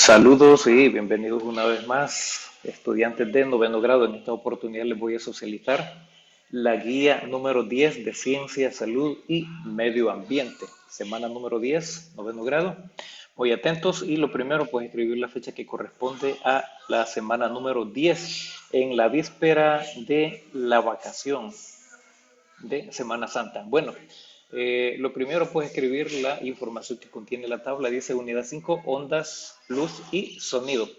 Saludos y bienvenidos una vez más, estudiantes de noveno grado. En esta oportunidad les voy a socializar la guía número 10 de Ciencia, Salud y Medio Ambiente. Semana número 10, noveno grado. Muy atentos y lo primero, pues escribir la fecha que corresponde a la semana número 10 en la víspera de la vacación de Semana Santa. Bueno, lo primero pues escribir la información que contiene la tabla. Dice unidad 5, ondas, luz y sonido.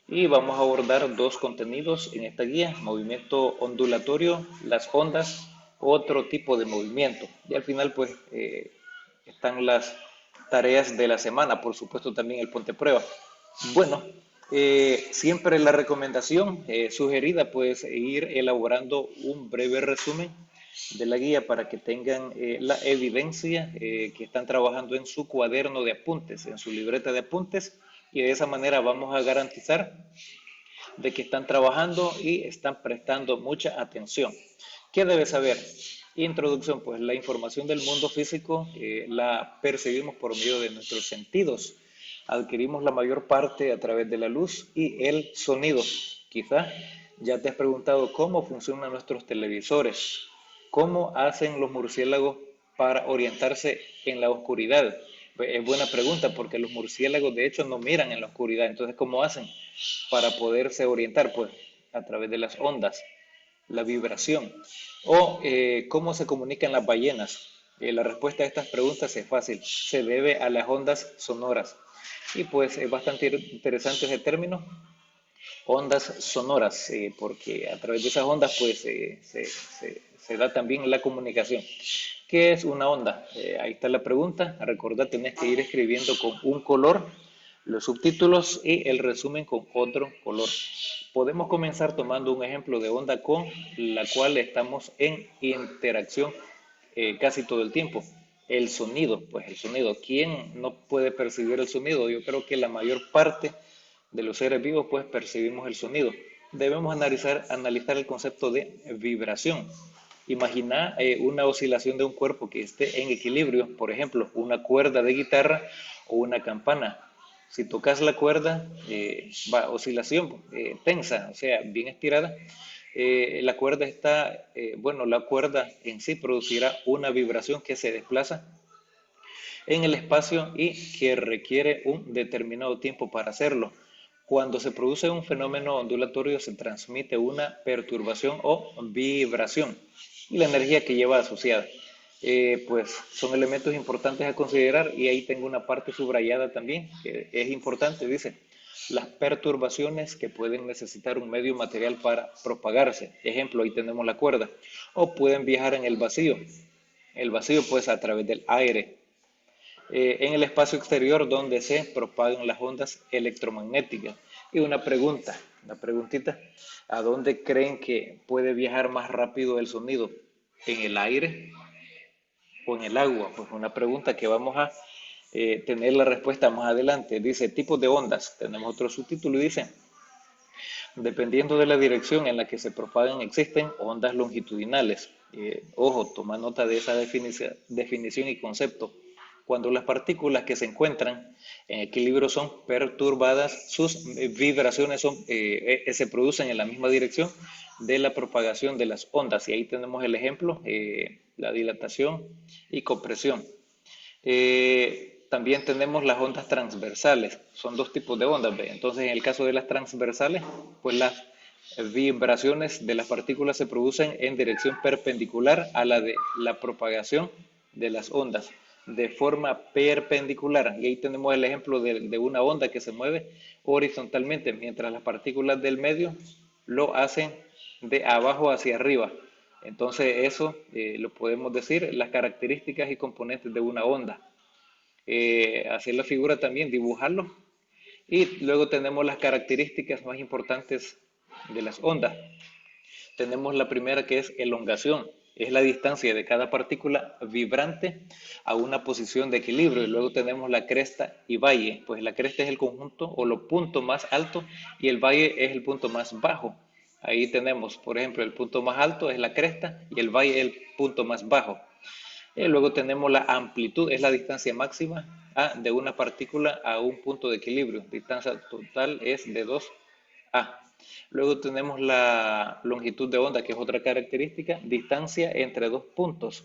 Y vamos a abordar dos contenidos en esta guía: movimiento ondulatorio, las ondas, otro tipo de movimiento. Y al final pues están las tareas de la semana, por supuesto también el ponte prueba. Bueno, siempre la recomendación sugerida pues ir elaborando un breve resumen de la guía para que tengan la evidencia que están trabajando en su cuaderno de apuntes, en su libreta de apuntes, y de esa manera vamos a garantizar de que están trabajando y están prestando mucha atención. ¿Qué debe saber? Introducción, pues la información del mundo físico la percibimos por medio de nuestros sentidos. Adquirimos la mayor parte a través de la luz y el sonido. Quizá ya te has preguntado cómo funcionan nuestros televisores, cómo hacen los murciélagos para orientarse en la oscuridad. Es buena pregunta porque los murciélagos de hecho no miran en la oscuridad. Entonces, ¿cómo hacen para poderse orientar? Pues a través de las ondas, la vibración. O cómo se comunican las ballenas. La respuesta a estas preguntas es fácil, se debe a las ondas sonoras. Y pues es bastante interesante ese término, ondas sonoras, porque a través de esas ondas pues se da también la comunicación. ¿Qué es una onda? Ahí está la pregunta. Recordad, tenés que ir escribiendo con un color los subtítulos y el resumen con otro color. Podemos comenzar tomando un ejemplo de onda con la cual estamos en interacción casi todo el tiempo. El sonido, pues el sonido. ¿Quién no puede percibir el sonido? Yo creo que la mayor parte de los seres vivos pues percibimos el sonido. Debemos analizar el concepto de vibración. Imagina una oscilación de un cuerpo que esté en equilibrio, por ejemplo, una cuerda de guitarra o una campana. Si tocas la cuerda, va oscilación tensa, o sea, bien estirada. La cuerda está, bueno, la cuerda en sí producirá una vibración que se desplaza en el espacio y que requiere un determinado tiempo para hacerlo. Cuando se produce un fenómeno ondulatorio se transmite una perturbación o vibración y la energía que lleva asociada. Pues son elementos importantes a considerar y ahí tengo una parte subrayada también que es importante. Dice, las perturbaciones que pueden necesitar un medio material para propagarse. Ejemplo, ahí tenemos la cuerda. O pueden viajar en el vacío. El vacío pues a través del aire, en el espacio exterior donde se propagan las ondas electromagnéticas. Y una preguntita, ¿a dónde creen que puede viajar más rápido el sonido? ¿En el aire o en el agua? Pues una pregunta que vamos a tener la respuesta más adelante. Dice, tipos de ondas. Tenemos otro subtítulo y dice, dependiendo de la dirección en la que se propagan, existen ondas longitudinales. Ojo, toma nota de esa definición y concepto. Cuando las partículas que se encuentran en equilibrio son perturbadas, sus vibraciones se producen en la misma dirección de la propagación de las ondas. Y ahí tenemos el ejemplo, la dilatación y compresión. También tenemos las ondas transversales, son dos tipos de ondas. ¿Ve? Entonces, en el caso de las transversales, pues las vibraciones de las partículas se producen en dirección perpendicular a la de la propagación de las ondas, de forma perpendicular. Y ahí tenemos el ejemplo de una onda que se mueve horizontalmente, mientras las partículas del medio lo hacen de abajo hacia arriba. Entonces, eso lo podemos decir, las características y componentes de una onda. Hacer la figura también, dibujarlo. Y luego tenemos las características más importantes de las ondas. Tenemos la primera, que es elongación. Es la distancia de cada partícula vibrante a una posición de equilibrio. Y luego tenemos la cresta y valle. Pues la cresta es el conjunto o los puntos más altos y el valle es el punto más bajo. Ahí tenemos, por ejemplo, el punto más alto es la cresta y el valle es el punto más bajo. Luego tenemos la amplitud, es la distancia máxima A de una partícula a un punto de equilibrio. Distancia total es de 2A. Luego tenemos la longitud de onda, que es otra característica, distancia entre dos puntos.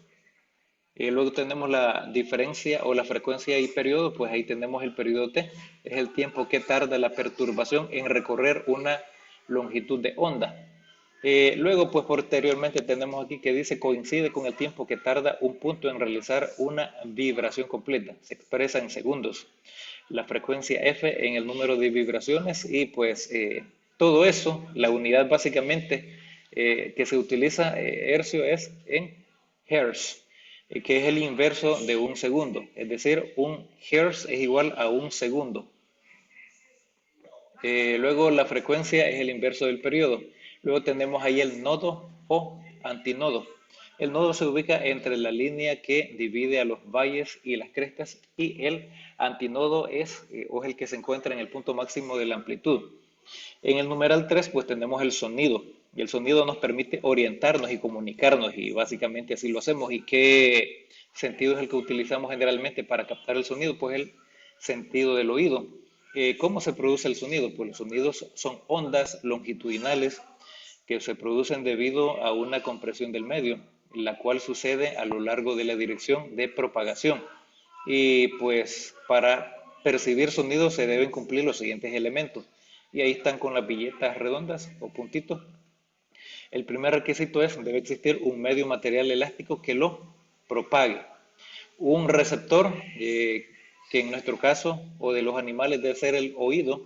Luego tenemos la diferencia o la frecuencia y periodo, pues ahí tenemos el periodo T, es el tiempo que tarda la perturbación en recorrer una longitud de onda. Luego, pues posteriormente tenemos aquí que dice coincide con el tiempo que tarda un punto en realizar una vibración completa, se expresa en segundos. La frecuencia F en el número de vibraciones y pues todo eso, la unidad básicamente que se utiliza hercio es en hertz, que es el inverso de un segundo, es decir, un hertz es igual a un segundo. Luego la frecuencia es el inverso del periodo. Luego tenemos ahí el nodo o antinodo. El nodo se ubica entre la línea que divide a los valles y las crestas y el antinodo es el que se encuentra en el punto máximo de la amplitud. En el numeral 3 pues tenemos el sonido. Y el sonido nos permite orientarnos y comunicarnos y básicamente así lo hacemos. ¿Y qué sentido es el que utilizamos generalmente para captar el sonido? Pues el sentido del oído. ¿Cómo se produce el sonido? Pues los sonidos son ondas longitudinales que se producen debido a una compresión del medio, la cual sucede a lo largo de la dirección de propagación. Y pues para percibir sonidos se deben cumplir los siguientes elementos. Y ahí están con las villetas redondas o puntitos. El primer requisito es, debe existir un medio material elástico que lo propague. Un receptor, que en nuestro caso o de los animales debe ser el oído,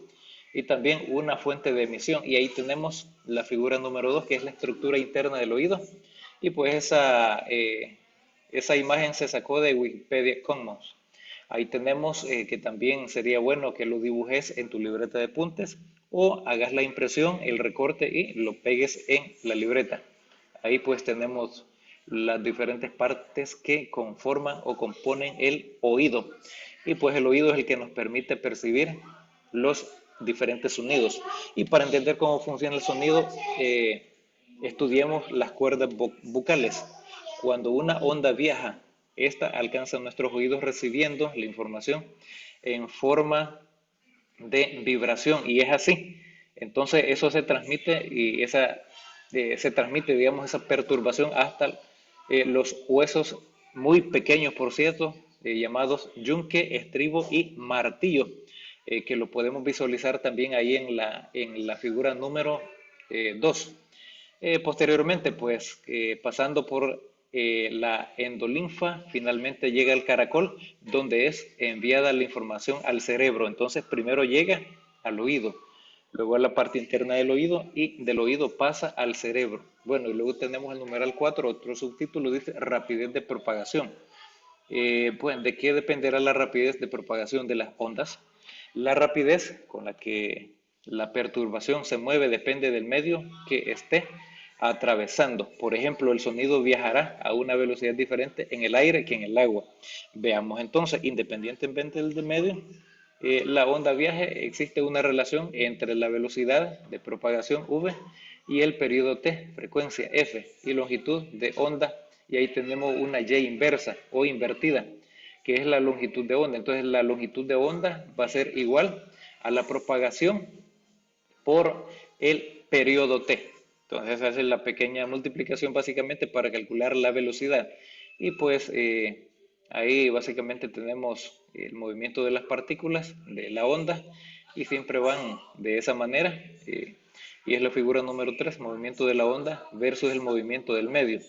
y también una fuente de emisión. Y ahí tenemos la figura número 2, que es la estructura interna del oído. Y pues esa imagen se sacó de Wikipedia Commons. Ahí tenemos que también sería bueno que lo dibujes en tu libreta de apuntes o hagas la impresión, el recorte y lo pegues en la libreta. Ahí pues tenemos las diferentes partes que conforman o componen el oído. Y pues el oído es el que nos permite percibir los diferentes sonidos. Y para entender cómo funciona el sonido, estudiemos las cuerdas vocales. Cuando una onda viaja, esta alcanza nuestros oídos recibiendo la información en forma de vibración y es así. Entonces eso se transmite y se transmite, digamos, esa perturbación hasta los huesos muy pequeños, por cierto, llamados yunque, estribo y martillo, que lo podemos visualizar también ahí en la figura número 2. Posteriormente, pues pasando por la endolinfa, finalmente llega el caracol, donde es enviada la información al cerebro. Entonces, primero llega al oído, luego a la parte interna del oído y del oído pasa al cerebro. Bueno, y luego tenemos el numeral 4, otro subtítulo dice rapidez de propagación. Pues, ¿de qué dependerá la rapidez de propagación de las ondas? La rapidez con la que la perturbación se mueve depende del medio que esté atravesando. Por ejemplo, el sonido viajará a una velocidad diferente en el aire que en el agua. Veamos entonces, independientemente del medio, la onda viaje, existe una relación entre la velocidad de propagación v y el periodo t, frecuencia f y longitud de onda, y ahí tenemos una y inversa o invertida, que es la longitud de onda. Entonces la longitud de onda va a ser igual a la propagación por el periodo t. Entonces se hace la pequeña multiplicación básicamente para calcular la velocidad. Y pues ahí básicamente tenemos el movimiento de las partículas de la onda y siempre van de esa manera. Y es la figura número 3, movimiento de la onda versus el movimiento del medio.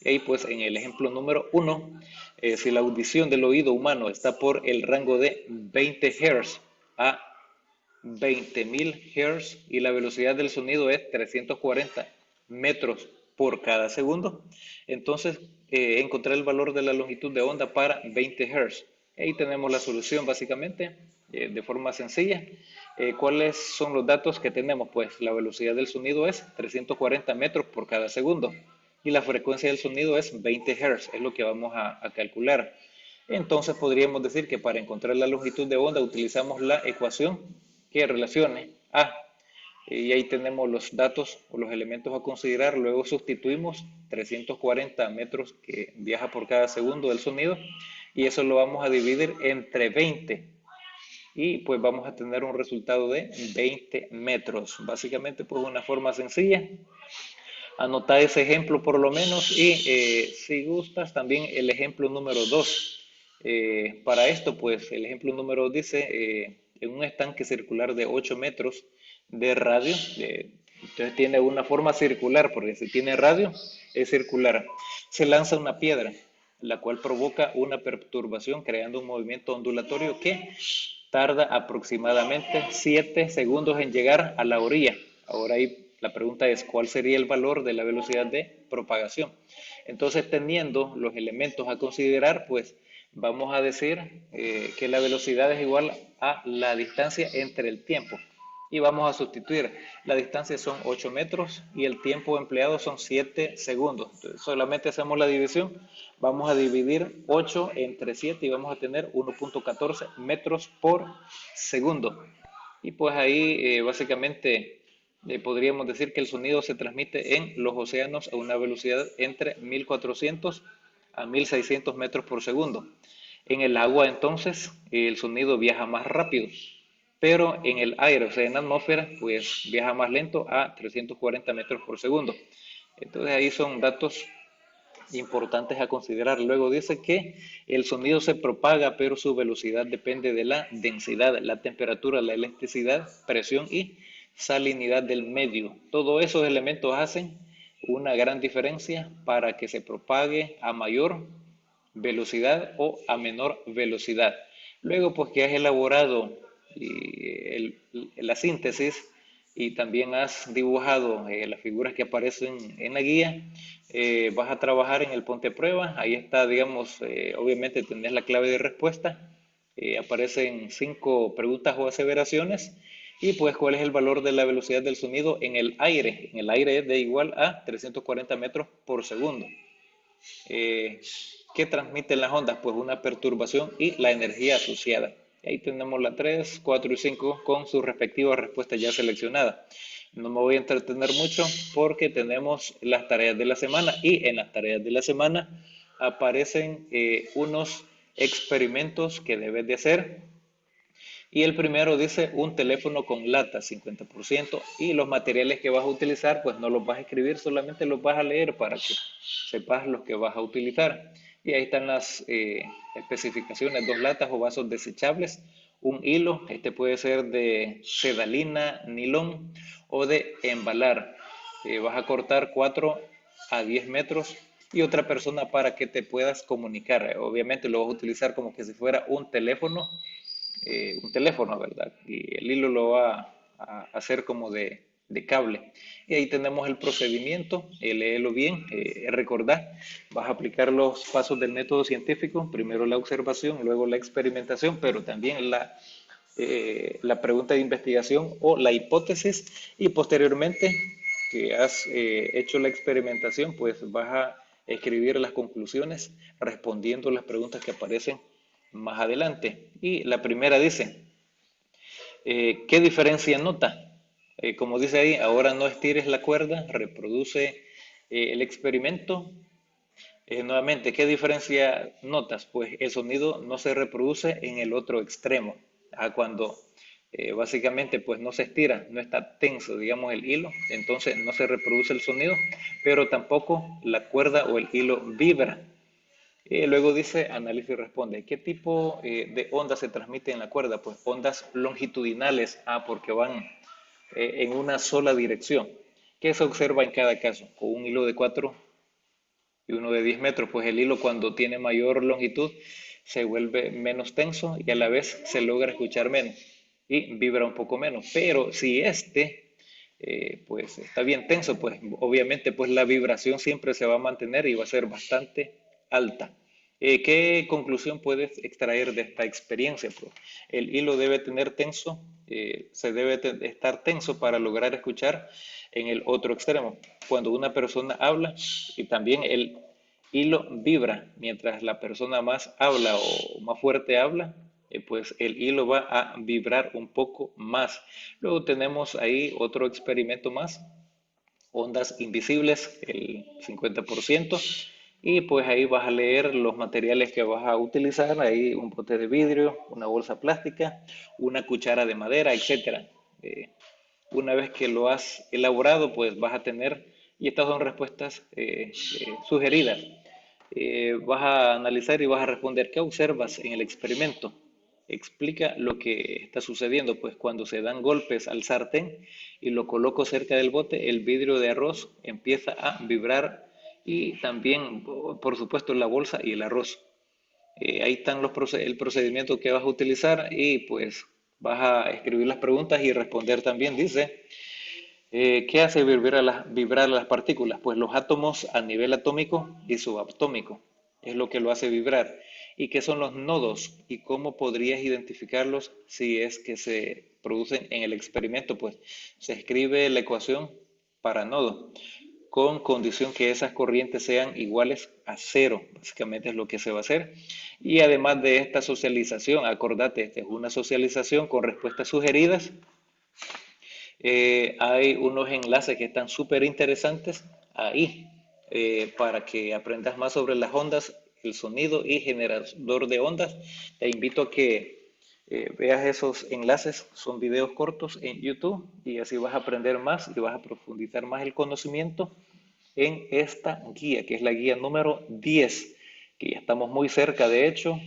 Y ahí pues en el ejemplo número 1, si la audición del oído humano está por el rango de 20 Hz a 20.000 Hz y la velocidad del sonido es 340 metros por cada segundo, entonces encontrar el valor de la longitud de onda para 20 Hz. Ahí tenemos la solución básicamente de forma sencilla. ¿Cuáles son los datos que tenemos? Pues la velocidad del sonido es 340 metros por cada segundo y la frecuencia del sonido es 20 Hz, es lo que vamos a calcular. Entonces podríamos decir que para encontrar la longitud de onda utilizamos la ecuación que relacione A. Y ahí tenemos los datos o los elementos a considerar. Luego sustituimos 340 metros que viaja por cada segundo del sonido y eso lo vamos a dividir entre 20 y pues vamos a tener un resultado de 20 metros. Básicamente pues una forma sencilla. Anota ese ejemplo por lo menos y si gustas también el ejemplo número 2. Para esto pues el ejemplo número 2 dice en un estanque circular de 8 metros de radio, entonces tiene una forma circular porque si tiene radio es circular, se lanza una piedra la cual provoca una perturbación creando un movimiento ondulatorio que tarda aproximadamente 7 segundos en llegar a la orilla. Ahora ahí la pregunta es, ¿cuál sería el valor de la velocidad de propagación? Entonces, teniendo los elementos a considerar, pues vamos a decir que la velocidad es igual a la distancia entre el tiempo. Y vamos a sustituir, la distancia son 8 metros y el tiempo empleado son 7 segundos. Entonces, solamente hacemos la división, vamos a dividir 8 entre 7 y vamos a tener 1.14 metros por segundo. Y pues ahí básicamente podríamos decir que el sonido se transmite en los océanos a una velocidad entre 1400 a 1600 metros por segundo. En el agua entonces el sonido viaja más rápido, pero en el aire, o sea, en la atmósfera, pues viaja más lento a 340 metros por segundo. Entonces ahí son datos importantes a considerar. Luego dice que el sonido se propaga, pero su velocidad depende de la densidad, la temperatura, la electricidad, presión y salinidad del medio. Todos esos elementos hacen una gran diferencia para que se propague a mayor velocidad o a menor velocidad. Luego, pues que has elaborado la síntesis y también has dibujado las figuras que aparecen en la guía, vas a trabajar en el ponte a prueba. Ahí está, digamos, obviamente tenés la clave de respuesta. Aparecen 5 preguntas o aseveraciones. Y pues, ¿cuál es el valor de la velocidad del sonido en el aire? En el aire es de igual a 340 metros por segundo. ¿Qué transmiten las ondas? Pues una perturbación y la energía asociada. Ahí tenemos la 3, 4 y 5 con sus respectivas respuestas ya seleccionadas. No me voy a entretener mucho porque tenemos las tareas de la semana y en las tareas de la semana aparecen unos experimentos que debes de hacer. Y el primero dice un teléfono con lata, 50%, y los materiales que vas a utilizar, pues no los vas a escribir, solamente los vas a leer para que sepas los que vas a utilizar. Y ahí están las especificaciones, 2 latas o vasos desechables, un hilo, este puede ser de sedalina, nilón o de embalar. Vas a cortar 4 a 10 metros y otra persona para que te puedas comunicar. Obviamente lo vas a utilizar como que si fuera un teléfono, ¿verdad? Y el hilo lo va a hacer como de cable. Y ahí tenemos el procedimiento, léelo bien, recordad, vas a aplicar los pasos del método científico, primero la observación, luego la experimentación, pero también la pregunta de investigación o la hipótesis y posteriormente que has hecho la experimentación, pues vas a escribir las conclusiones respondiendo las preguntas que aparecen más adelante. Y la primera dice, ¿qué diferencia nota? Como dice ahí, ahora no estires la cuerda, reproduce el experimento. Nuevamente, ¿qué diferencia notas? Pues el sonido no se reproduce en el otro extremo. Cuando básicamente pues no se estira, no está tenso, digamos, el hilo, entonces no se reproduce el sonido, pero tampoco la cuerda o el hilo vibra. Luego dice, analiza y responde, ¿qué tipo de ondas se transmite en la cuerda? Pues ondas longitudinales, porque van en una sola dirección. ¿Qué se observa en cada caso? Con un hilo de 4 y uno de 10 metros, pues el hilo cuando tiene mayor longitud se vuelve menos tenso y a la vez se logra escuchar menos y vibra un poco menos. Pero si pues está bien tenso, pues obviamente pues la vibración siempre se va a mantener y va a ser bastante alta. ¿Qué conclusión puedes extraer de esta experiencia? Pues el hilo debe tener tenso, se debe estar tenso para lograr escuchar en el otro extremo. Cuando una persona habla y también el hilo vibra, mientras la persona más habla o más fuerte habla, pues el hilo va a vibrar un poco más. Luego tenemos ahí otro experimento más, ondas invisibles, el 50%. y pues ahí vas a leer los materiales que vas a utilizar, ahí un bote de vidrio, una bolsa plástica, una cuchara de madera, etcétera. Una vez que lo has elaborado, pues vas a tener, y estas son respuestas sugeridas. Vas a analizar y vas a responder qué observas en el experimento. Explica lo que está sucediendo, pues cuando se dan golpes al sartén y lo coloco cerca del bote, el vidrio de arroz empieza a vibrar y también, por supuesto, la bolsa y el arroz. Ahí están el procedimiento que vas a utilizar y pues vas a escribir las preguntas y responder también. Dice, ¿qué hace vibrar las partículas? Pues los átomos a nivel atómico y subatómico es lo que lo hace vibrar. ¿Y qué son los nodos? ¿Y cómo podrías identificarlos si es que se producen en el experimento? Pues se escribe la ecuación para nodo con condición que esas corrientes sean iguales a cero, básicamente es lo que se va a hacer. Y además de esta socialización, acordate, esta es una socialización con respuestas sugeridas. Hay unos enlaces que están súper interesantes ahí para que aprendas más sobre las ondas, el sonido y generador de ondas. Te invito a que veas esos enlaces, son videos cortos en YouTube y así vas a aprender más y vas a profundizar más el conocimiento en esta guía, que es la guía número 10, que ya estamos muy cerca, de hecho,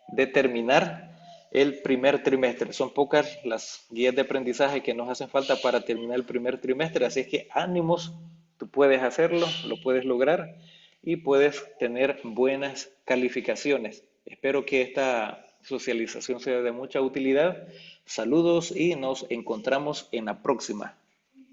de terminar el primer trimestre. Son pocas las guías de aprendizaje que nos hacen falta para terminar el primer trimestre, así es que ánimos, tú puedes hacerlo, lo puedes lograr y puedes tener buenas calificaciones. Espero que esta socialización sea de mucha utilidad. Saludos y nos encontramos en la próxima.